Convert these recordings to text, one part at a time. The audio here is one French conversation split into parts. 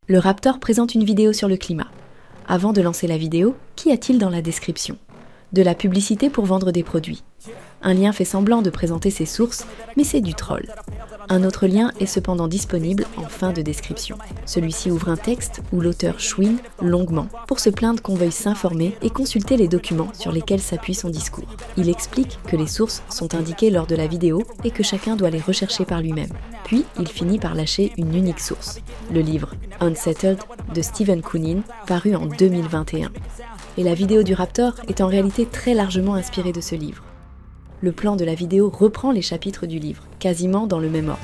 Le Raptor présente une vidéo sur le climat. Avant de lancer la vidéo, qu'y a-t-il dans la description? De la publicité pour vendre des produits. Un lien fait semblant de présenter ses sources, mais c'est du troll. Un autre lien est cependant disponible en fin de description. Celui-ci ouvre un texte où l'auteur chouine longuement pour se plaindre qu'on veuille s'informer et consulter les documents sur lesquels s'appuie son discours. Il explique que les sources sont indiquées lors de la vidéo et que chacun doit les rechercher par lui-même. Puis, il finit par lâcher une unique source, le livre Unsettled de Stephen Koonin, paru en 2021. Et la vidéo du Raptor est en réalité très largement inspirée de ce livre. Le plan de la vidéo reprend les chapitres du livre, quasiment dans le même ordre.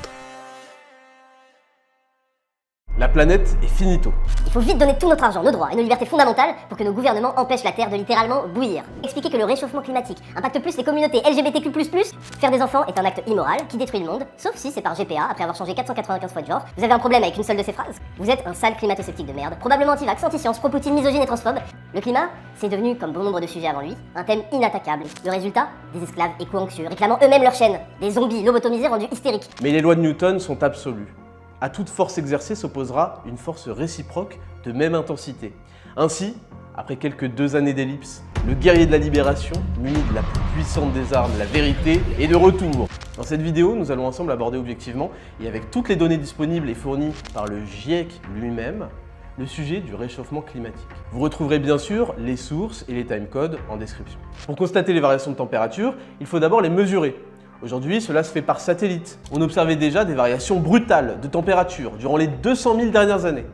La planète est finito. Il faut vite donner tout notre argent, nos droits et nos libertés fondamentales pour que nos gouvernements empêchent la Terre de littéralement bouillir. Expliquer que le réchauffement climatique impacte plus les communautés LGBTQ++, faire des enfants est un acte immoral qui détruit le monde, sauf si c'est par GPA après avoir changé 495 fois de genre. Vous avez un problème avec une seule de ces phrases? Vous êtes un sale climato-sceptique de merde, probablement anti-vax, anti-science, pro-Poutine, misogyne et transphobe. Le climat, c'est devenu, comme bon nombre de sujets avant lui, un thème inattaquable. Le résultat? Des esclaves éco-anxieux, réclamant eux-mêmes leur chaîne. Des zombies lobotomisés rendus hystériques. Mais les lois de Newton sont absolues. À toute force exercée s'opposera une force réciproque de même intensité. Ainsi, après quelques 2 années d'ellipse, le guerrier de la libération, muni de la plus puissante des armes, la vérité, est de retour. Dans cette vidéo, nous allons ensemble aborder objectivement, et avec toutes les données disponibles et fournies par le GIEC lui-même, le sujet du réchauffement climatique. Vous retrouverez bien sûr les sources et les timecodes en description. Pour constater les variations de température, il faut d'abord les mesurer. Aujourd'hui, cela se fait par satellite. On observait déjà des variations brutales de température durant les 200 000 dernières années.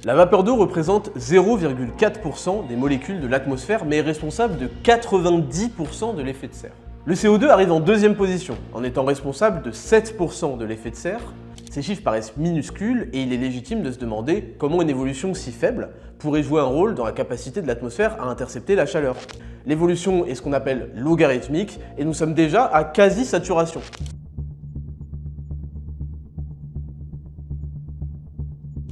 La vapeur d'eau représente 0,4% des molécules de l'atmosphère, mais est responsable de 90% de l'effet de serre. Le CO2 arrive en deuxième position, en étant responsable de 7% de l'effet de serre. Ces chiffres paraissent minuscules et il est légitime de se demander comment une évolution si faible pourrait jouer un rôle dans la capacité de l'atmosphère à intercepter la chaleur. L'évolution est ce qu'on appelle logarithmique et nous sommes déjà à quasi-saturation.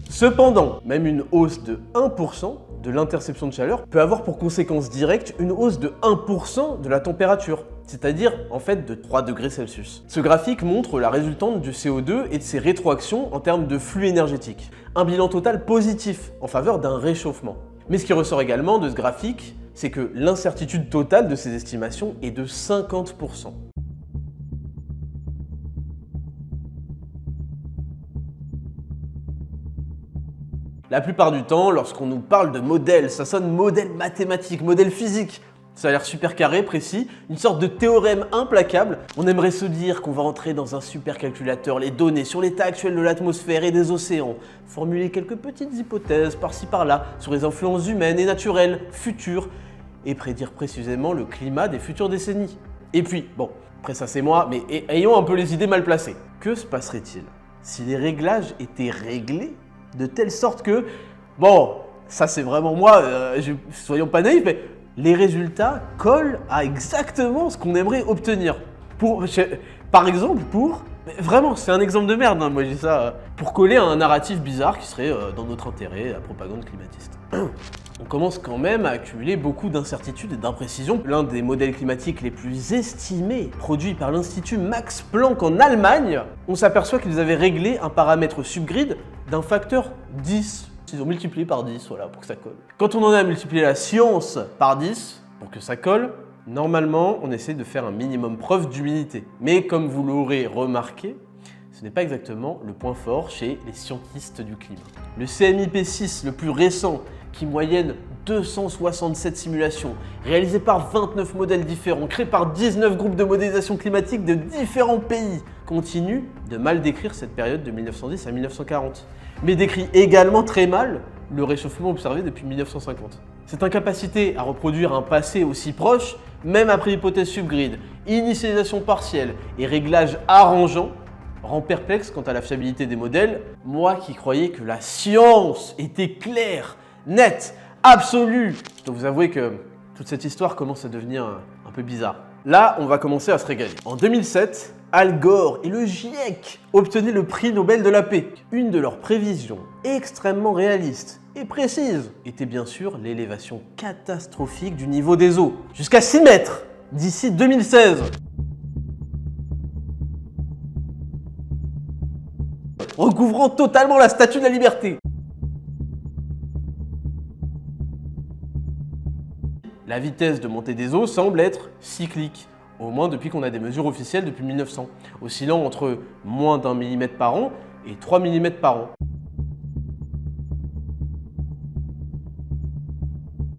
Cependant, même une hausse de 1% de l'interception de chaleur peut avoir pour conséquence directe une hausse de 1% de la température, c'est-à-dire en fait de 3 degrés Celsius. Ce graphique montre la résultante du CO2 et de ses rétroactions en termes de flux énergétique. Un bilan total positif en faveur d'un réchauffement. Mais ce qui ressort également de ce graphique, c'est que l'incertitude totale de ces estimations est de 50%. La plupart du temps, lorsqu'on nous parle de modèles, ça sonne modèle mathématique, modèle physique. Ça a l'air super carré, précis, une sorte de théorème implacable. On aimerait se dire qu'on va entrer dans un supercalculateur les données sur l'état actuel de l'atmosphère et des océans, formuler quelques petites hypothèses par-ci par-là sur les influences humaines et naturelles, futures, et prédire précisément le climat des futures décennies. Et puis, bon, après ça c'est moi, mais ayons un peu les idées mal placées. Que se passerait-il si les réglages étaient réglés de telle sorte que, bon, ça c'est vraiment moi, soyons pas naïfs, mais les résultats collent à exactement ce qu'on aimerait obtenir. Par exemple, vraiment, c'est un exemple de merde, hein, moi je dis ça, pour coller à un narratif bizarre qui serait dans notre intérêt, la propagande climatiste. On commence quand même à accumuler beaucoup d'incertitudes et d'imprécisions. L'un des modèles climatiques les plus estimés, produit par l'Institut Max Planck en Allemagne, on s'aperçoit qu'ils avaient réglé un paramètre subgrid d'un facteur 10. Ils ont multiplié par 10, voilà, pour que ça colle. Quand on en a multiplié la science par 10, pour que ça colle, normalement, on essaie de faire un minimum preuve d'humilité. Mais comme vous l'aurez remarqué, ce n'est pas exactement le point fort chez les scientistes du climat. Le CMIP6, le plus récent, qui moyenne 267 simulations, réalisées par 29 modèles différents, créés par 19 groupes de modélisation climatique de différents pays, continue de mal décrire cette période de 1910 à 1940, mais décrit également très mal le réchauffement observé depuis 1950. Cette incapacité à reproduire un passé aussi proche, même après hypothèse subgrid, initialisation partielle et réglage arrangeant, rend perplexe quant à la fiabilité des modèles, moi qui croyais que la science était claire, nette, absolue. Je dois vous avouer que toute cette histoire commence à devenir un peu bizarre. Là, on va commencer à se régaler. En 2007, Al Gore et le GIEC obtenaient le prix Nobel de la paix. Une de leurs prévisions extrêmement réalistes et précise était bien sûr l'élévation catastrophique du niveau des eaux, jusqu'à 6 mètres d'ici 2016. Recouvrant totalement la Statue de la Liberté. La vitesse de montée des eaux semble être cyclique, au moins depuis qu'on a des mesures officielles depuis 1900, oscillant entre moins d'1 mm par an et 3 mm par an.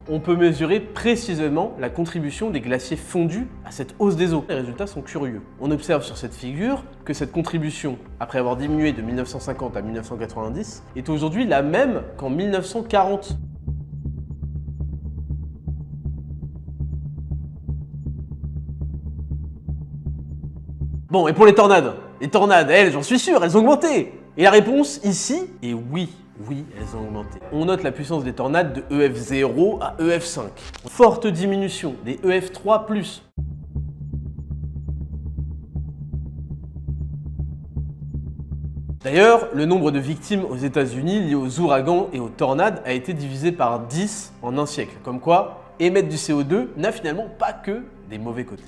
On peut mesurer précisément la contribution des glaciers fondus à cette hausse des eaux. Les résultats sont curieux. On observe sur cette figure que cette contribution, après avoir diminué de 1950 à 1990, est aujourd'hui la même qu'en 1940. Bon, et pour les tornades, elles, j'en suis sûr, elles ont augmenté. Et la réponse ici est oui. Oui, elles ont augmenté. On note la puissance des tornades de EF0 à EF5. Forte diminution des EF3+. D'ailleurs, le nombre de victimes aux États-Unis liées aux ouragans et aux tornades a été divisé par 10 en un siècle. Comme quoi, émettre du CO2 n'a finalement pas que des mauvais côtés.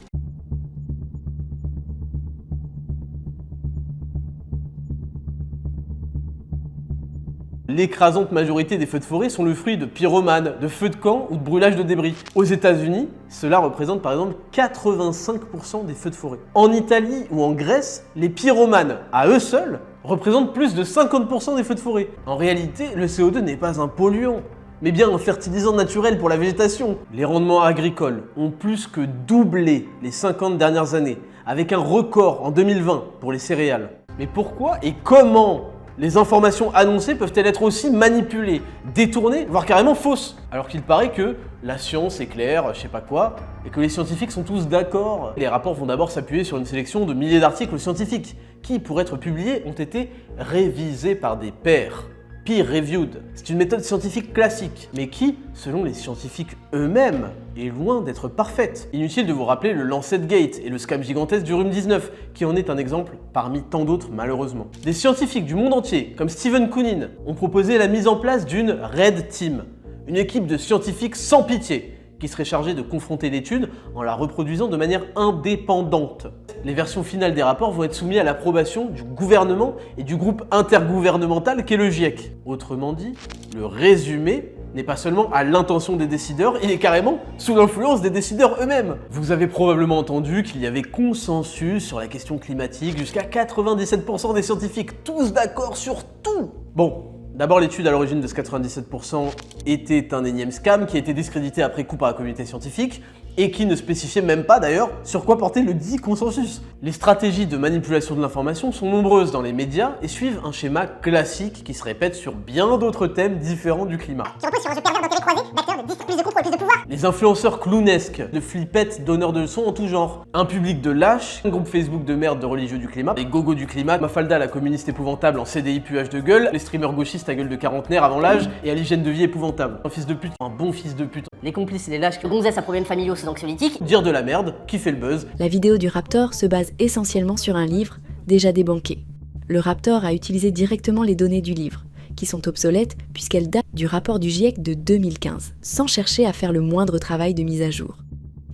L'écrasante majorité des feux de forêt sont le fruit de pyromanes, de feux de camp ou de brûlage de débris. Aux États-Unis, cela représente par exemple 85% des feux de forêt. En Italie ou en Grèce, les pyromanes, à eux seuls, représentent plus de 50% des feux de forêt. En réalité, le CO2 n'est pas un polluant, mais bien un fertilisant naturel pour la végétation. Les rendements agricoles ont plus que doublé les 50 dernières années, avec un record en 2020 pour les céréales. Mais pourquoi et comment les informations annoncées peuvent-elles être aussi manipulées, détournées, voire carrément fausses? Alors qu'il paraît que la science est claire, je sais pas quoi, et que les scientifiques sont tous d'accord. Les rapports vont d'abord s'appuyer sur une sélection de milliers d'articles scientifiques, qui, pour être publiés, ont été révisés par des pairs. Peer-reviewed. C'est une méthode scientifique classique, mais qui, selon les scientifiques eux-mêmes, est loin d'être parfaite. Inutile de vous rappeler le Lancet Gate et le scam gigantesque du Rhume 19, qui en est un exemple parmi tant d'autres malheureusement. Des scientifiques du monde entier, comme Stephen Koonin, ont proposé la mise en place d'une Red Team, une équipe de scientifiques sans pitié, qui serait chargée de confronter l'étude en la reproduisant de manière indépendante. Les versions finales des rapports vont être soumises à l'approbation du gouvernement et du groupe intergouvernemental qu'est le GIEC. Autrement dit, le résumé n'est pas seulement à l'intention des décideurs, il est carrément sous l'influence des décideurs eux-mêmes. Vous avez probablement entendu qu'il y avait consensus sur la question climatique, jusqu'à 97% des scientifiques, tous d'accord sur tout. Bon. D'abord, l'étude à l'origine de ce 97% était un énième scam qui a été discrédité après coup par la communauté scientifique et qui ne spécifiait même pas d'ailleurs sur quoi portait le dit consensus. Les stratégies de manipulation de l'information sont nombreuses dans les médias et suivent un schéma classique qui se répète sur bien d'autres thèmes différents du climat. Qui repose sur un jeu pervers d'intérêts croisés, d'acteurs de 10 plus de coups pour le plus de pouvoir. Les influenceurs clownesques, de flippettes, donneurs de leçons en tout genre. Un public de lâches, un groupe Facebook de merde de religieux du climat, les gogos du climat, Mafalda la communiste épouvantable en CDI puage de gueule, les streamers gauchistes à gueule de quarantenaire avant l'âge et à l'hygiène de vie épouvantable. Un fils de pute, un bon fils de pute. Les complices et les lâches qui ont gonzesse à problèmes familiaux sous anxiolytiques. Dire de la merde, qui fait le buzz. La vidéo du Raptor se base essentiellement sur un livre déjà débunké. Le Raptor a utilisé directement les données du livre, qui sont obsolètes puisqu'elles datent du rapport du GIEC de 2015, sans chercher à faire le moindre travail de mise à jour.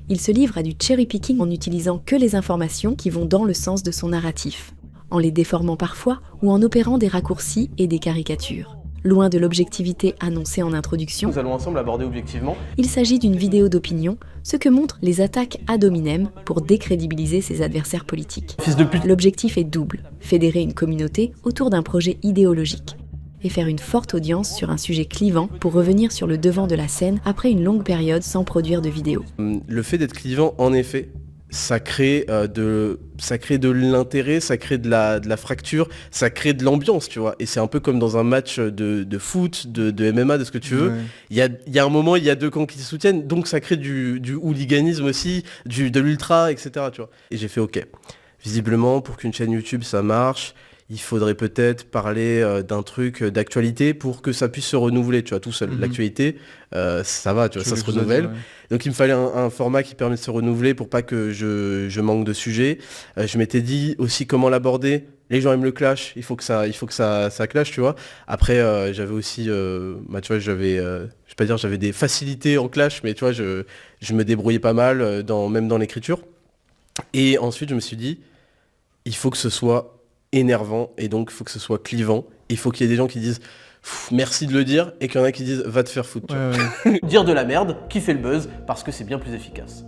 Il se livre à du cherry-picking en n'utilisant que les informations qui vont dans le sens de son narratif, en les déformant parfois ou en opérant des raccourcis et des caricatures. Loin de l'objectivité annoncée en introduction, Nous allons ensemble aborder objectivement. Il s'agit d'une vidéo d'opinion, ce que montrent les attaques ad hominem pour décrédibiliser ses adversaires politiques. Fils de pute. L'objectif est double, fédérer une communauté autour d'un projet idéologique et faire une forte audience sur un sujet clivant pour revenir sur le devant de la scène après une longue période sans produire de vidéo. Le fait d'être clivant, en effet, ça crée de l'intérêt, ça crée de la fracture, ça crée de l'ambiance, tu vois. Et c'est un peu comme dans un match de foot, de MMA, de ce que tu veux. Il y a un moment, il y a deux camps qui se soutiennent, donc ça crée du hooliganisme aussi, de l'ultra, etc. Tu vois. Et j'ai fait OK. Visiblement, pour qu'une chaîne YouTube, ça marche, il faudrait peut-être parler d'un truc d'actualité pour que ça puisse se renouveler, tu vois, tout seul. L'actualité, ça va, tu vois, ça se renouvelle. Donc il me fallait un format qui permet de se renouveler pour pas que je manque de sujets. Je m'étais dit aussi comment l'aborder. Les gens aiment le clash, il faut que ça clash, tu vois. Après, j'avais aussi, tu vois, je vais pas dire j'avais des facilités en clash, mais tu vois, je me débrouillais pas mal, même dans l'écriture. Et ensuite, je me suis dit, il faut que ce soit énervant et donc il faut que ce soit clivant. Il faut qu'il y ait des gens qui disent merci de le dire, et qu'il y en a qui disent va te faire foutre. Tu vois. Ouais. Dire de la merde qui fait le buzz parce que c'est bien plus efficace.